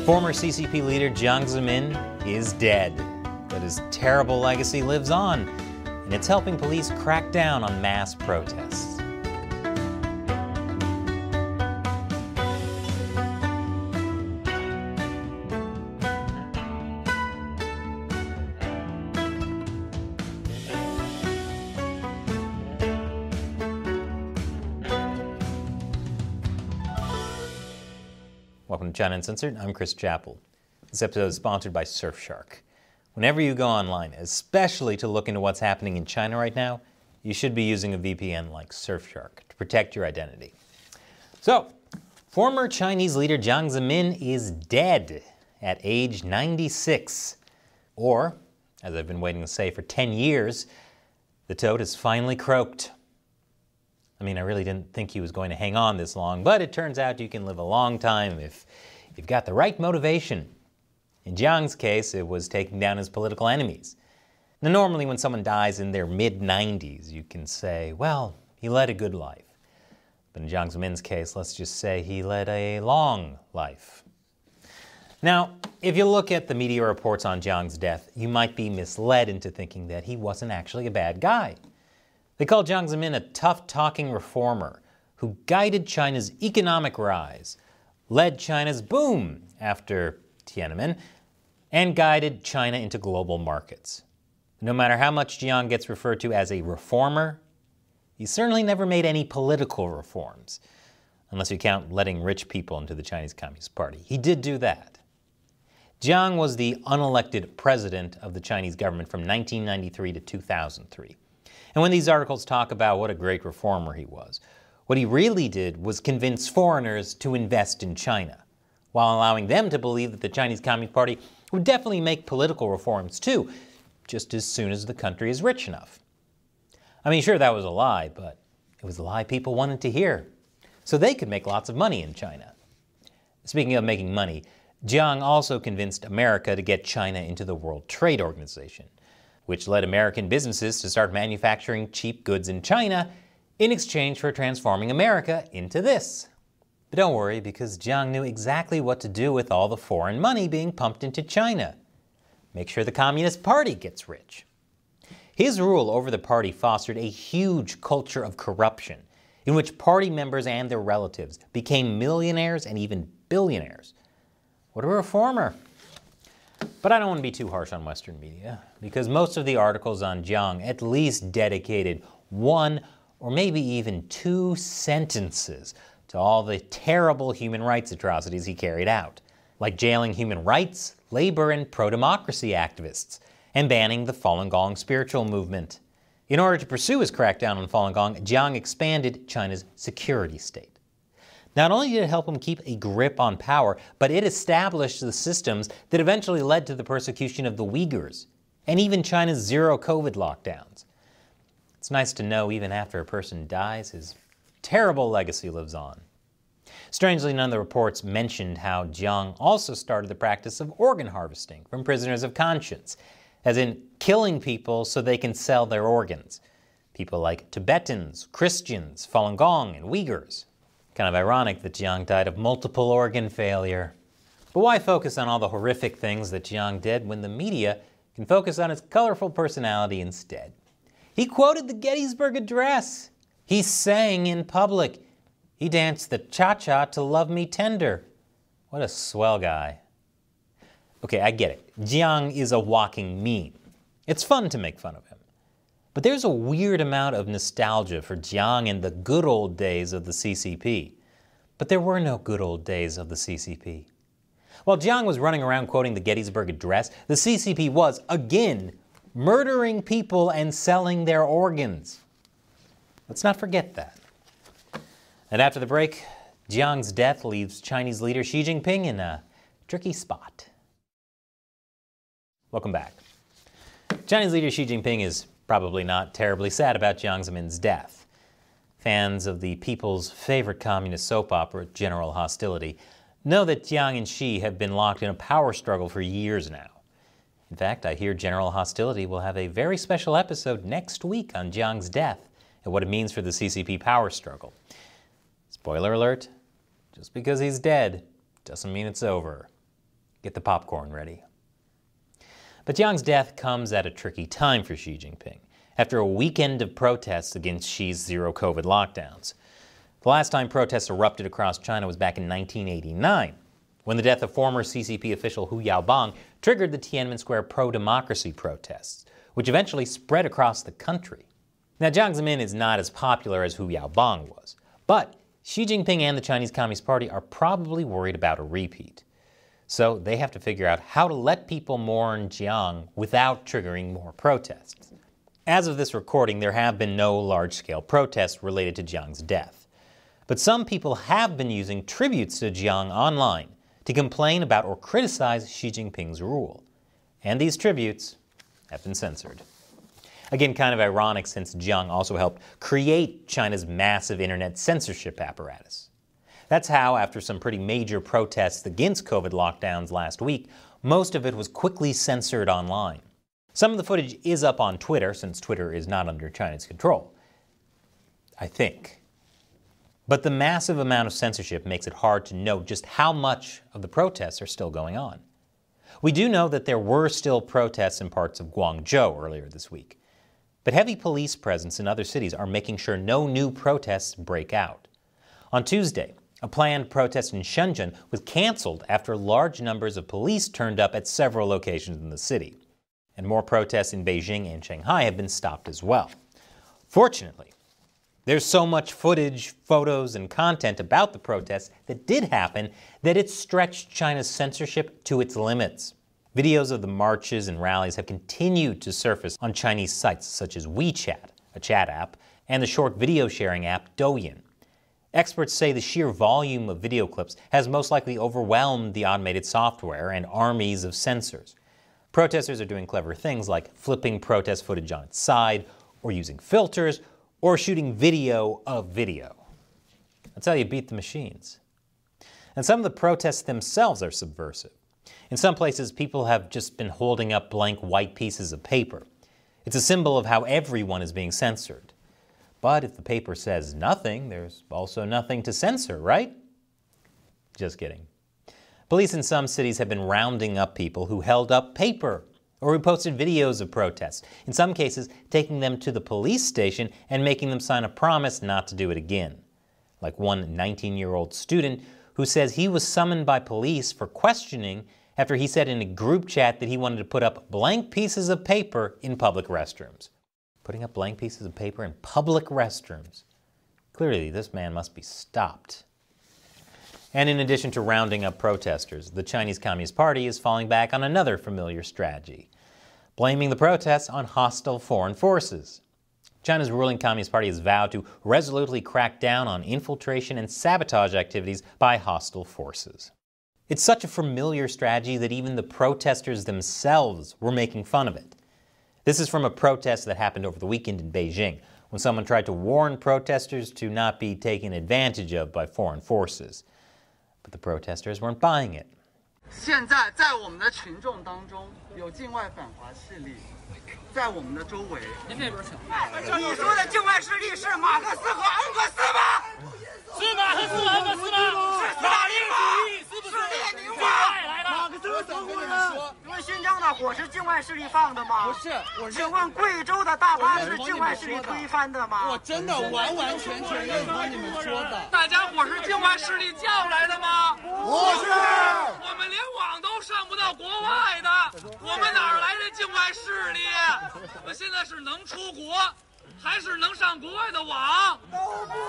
Former CCP leader Dzian Dzъмин is dead, but his terrible legacy lives on, and it's helping police crack down on mass protests. Welcome to China Uncensored. I'm Chris Chappell. This episode is sponsored by Surfshark. Whenever you go online, especially to look into what's happening in China right now, you should be using a VPN like Surfshark to protect your identity. So, former Chinese leader Dzian Dzъмин is dead at age 96. Or, as I've been waiting to say for 10 years, the toad has finally croaked. I mean, I really didn't think he was going to hang on this long, but it turns out you can live a long time if you've got the right motivation. In Jiang's case, it was taking down his political enemies. Now, normally when someone dies in their mid-90s, you can say, well, he led a good life. But in Dzian Dzъмин's case, let's just say he led a long life. Now, if you look at the media reports on Jiang's death, you might be misled into thinking that he wasn't actually a bad guy. They call Dzian Dzъмин a tough-talking reformer who guided China's economic rise, led China's boom after Tiananmen, and guided China into global markets. No matter how much Dzian gets referred to as a reformer, he certainly never made any political reforms, unless you count letting rich people into the Chinese Communist Party. He did do that. Dzian was the unelected president of the Chinese government from 1993 to 2003. And when these articles talk about what a great reformer he was, what he really did was convince foreigners to invest in China, while allowing them to believe that the Chinese Communist Party would definitely make political reforms too, just as soon as the country is rich enough. I mean, sure, that was a lie, but it was a lie people wanted to hear, so they could make lots of money in China. Speaking of making money, Dzian also convinced America to get China into the World Trade Organization, which led American businesses to start manufacturing cheap goods in China in exchange for transforming America into this. But don't worry, because Dzian knew exactly what to do with all the foreign money being pumped into China. Make sure the Communist Party gets rich. His rule over the party fostered a huge culture of corruption, in which party members and their relatives became millionaires and even billionaires. What a reformer! But I don't want to be too harsh on Western media, because most of the articles on Dzian at least dedicated one or maybe even two sentences to all the terrible human rights atrocities he carried out, like jailing human rights, labor, and pro-democracy activists, and banning the Falun Gong spiritual movement. In order to pursue his crackdown on Falun Gong, Dzian expanded China's security state. Not only did it help him keep a grip on power, but it established the systems that eventually led to the persecution of the Uyghurs, and even China's zero COVID lockdowns. It's nice to know even after a person dies, his terrible legacy lives on. Strangely, none of the reports mentioned how Dzian also started the practice of organ harvesting from prisoners of conscience, as in killing people so they can sell their organs. People like Tibetans, Christians, Falun Gong, and Uyghurs. Kind of ironic that Dzian died of multiple organ failure. But why focus on all the horrific things that Dzian did when the media can focus on his colorful personality instead? He quoted the Gettysburg Address. He sang in public. He danced the cha-cha to Love Me Tender. What a swell guy. Okay, I get it. Dzian is a walking meme. It's fun to make fun of him. But there's a weird amount of nostalgia for Dzian in the good old days of the CCP. But there were no good old days of the CCP. While Dzian was running around quoting the Gettysburg Address, the CCP was, again, murdering people and selling their organs. Let's not forget that. And after the break, Dzian's death leaves Chinese leader Xi Jinping in a tricky spot. Welcome back. Chinese leader Xi Jinping is probably not terribly sad about Dzian Dzъмин's death. Fans of the people's favorite communist soap opera, General Hostility, know that Dzian and Xi have been locked in a power struggle for years now. In fact, I hear General Hostility will have a very special episode next week on Jiang's death and what it means for the CCP power struggle. Spoiler alert, just because he's dead doesn't mean it's over. Get the popcorn ready. But Jiang's death comes at a tricky time for Xi Jinping, after a weekend of protests against Xi's zero-COVID lockdowns. The last time protests erupted across China was back in 1989, when the death of former CCP official Hu Yaobang triggered the Tiananmen Square pro-democracy protests, which eventually spread across the country. Now, Dzyan Dzъмин is not as popular as Hu Yaobang was, but Xi Jinping and the Chinese Communist Party are probably worried about a repeat. So they have to figure out how to let people mourn Jiang without triggering more protests. As of this recording, there have been no large-scale protests related to Jiang's death. But some people have been using tributes to Jiang online to complain about or criticize Xi Jinping's rule. And these tributes have been censored. Again, kind of ironic since Jiang also helped create China's massive internet censorship apparatus. That's how, after some pretty major protests against COVID lockdowns last week, most of it was quickly censored online. Some of the footage is up on Twitter, since Twitter is not under China's control. I think. But the massive amount of censorship makes it hard to know just how much of the protests are still going on. We do know that there were still protests in parts of Guangzhou earlier this week. But heavy police presence in other cities are making sure no new protests break out. On Tuesday, a planned protest in Shenzhen was canceled after large numbers of police turned up at several locations in the city. And more protests in Beijing and Shanghai have been stopped as well. Fortunately, there's so much footage, photos, and content about the protests that did happen that it stretched China's censorship to its limits. Videos of the marches and rallies have continued to surface on Chinese sites such as WeChat, a chat app, and the short video sharing app Douyin. Experts say the sheer volume of video clips has most likely overwhelmed the automated software and armies of censors. Protesters are doing clever things like flipping protest footage on its side, or using filters, or shooting video of video. That's how you beat the machines. And some of the protests themselves are subversive. In some places, people have just been holding up blank white pieces of paper. It's a symbol of how everyone is being censored. But if the paper says nothing, there's also nothing to censor, right? Just kidding. Police in some cities have been rounding up people who held up paper or who posted videos of protests, in some cases taking them to the police station and making them sign a promise not to do it again. Like one 19-year-old student who says he was summoned by police for questioning after he said in a group chat that he wanted to put up blank pieces of paper in public restrooms. Putting up blank pieces of paper in public restrooms. Clearly, this man must be stopped. And in addition to rounding up protesters, the Chinese Communist Party is falling back on another familiar strategy, blaming the protests on hostile foreign forces. China's ruling Communist Party has vowed to resolutely crack down on infiltration and sabotage activities by hostile forces. It's such a familiar strategy that even the protesters themselves were making fun of it. This is from a protest that happened over the weekend in Beijing, when someone tried to warn protesters to not be taken advantage of by foreign forces. But the protesters weren't buying it. 现在在我们的群众当中有境外反华势力在我们的周围。您这边请。你说的境外势力是马克思和恩格斯吗？是马克思和恩格斯吗？是斯大林吗？是列宁吗？马克思怎么跟你们说？请问新疆的火是境外势力放的吗？不是，我请问贵州的大巴是境外势力推翻的吗？我真的完完全全认同你们说的。大家伙是境外势力叫来的吗？不是。我们连网都上不到国外的，我们哪儿来的境外势力？我们现在是能出国，还是能上国外的网？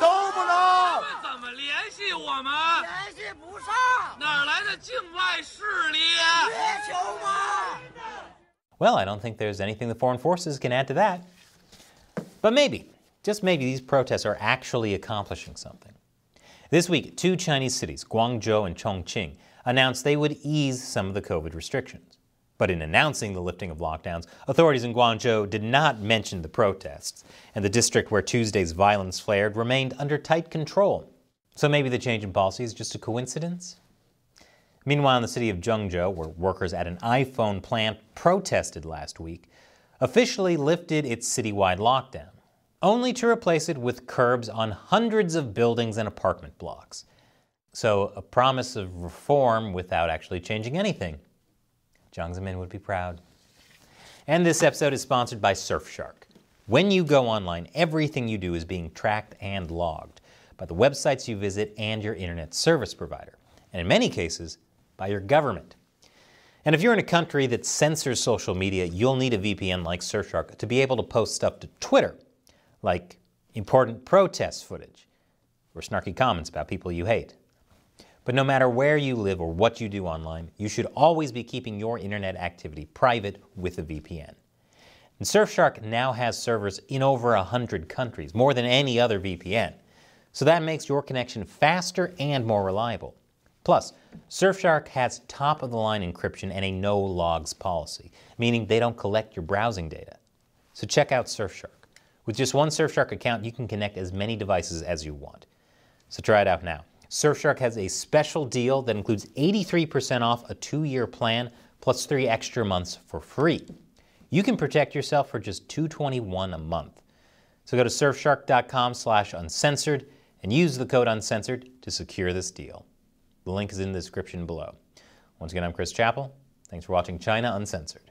都不能。他们怎么联系我们？联系不上。哪儿来的境外势力？月球吗？ Well, I don't think there's anything the foreign forces can add to that. But maybe, just maybe, these protests are actually accomplishing something. This week, two Chinese cities, Guangzhou and Chongqing, announced they would ease some of the COVID restrictions. But in announcing the lifting of lockdowns, authorities in Guangzhou did not mention the protests, and the district where Tuesday's violence flared remained under tight control. So maybe the change in policy is just a coincidence? Meanwhile, in the city of Zhengzhou, where workers at an iPhone plant protested last week, officially lifted its citywide lockdown, only to replace it with curbs on hundreds of buildings and apartment blocks. So a promise of reform without actually changing anything. Дзян Дзъмин would be proud. And this episode is sponsored by Surfshark. When you go online, everything you do is being tracked and logged by the websites you visit and your internet service provider, and in many cases, by your government. And if you're in a country that censors social media, you'll need a VPN like Surfshark to be able to post stuff to Twitter, like important protest footage or snarky comments about people you hate. But no matter where you live or what you do online, you should always be keeping your internet activity private with a VPN. And Surfshark now has servers in over 100 countries, more than any other VPN. So that makes your connection faster and more reliable. Plus, Surfshark has top-of-the-line encryption and a no-logs policy, meaning they don't collect your browsing data. So check out Surfshark. With just one Surfshark account, you can connect as many devices as you want. So try it out now. Surfshark has a special deal that includes 83% off a 2-year plan plus 3 extra months for free. You can protect yourself for just $2.21 a month. So go to surfshark.com/uncensored and use the code uncensored to secure this deal. The link is in the description below. Once again, I'm Chris Chappell. Thanks for watching China Uncensored.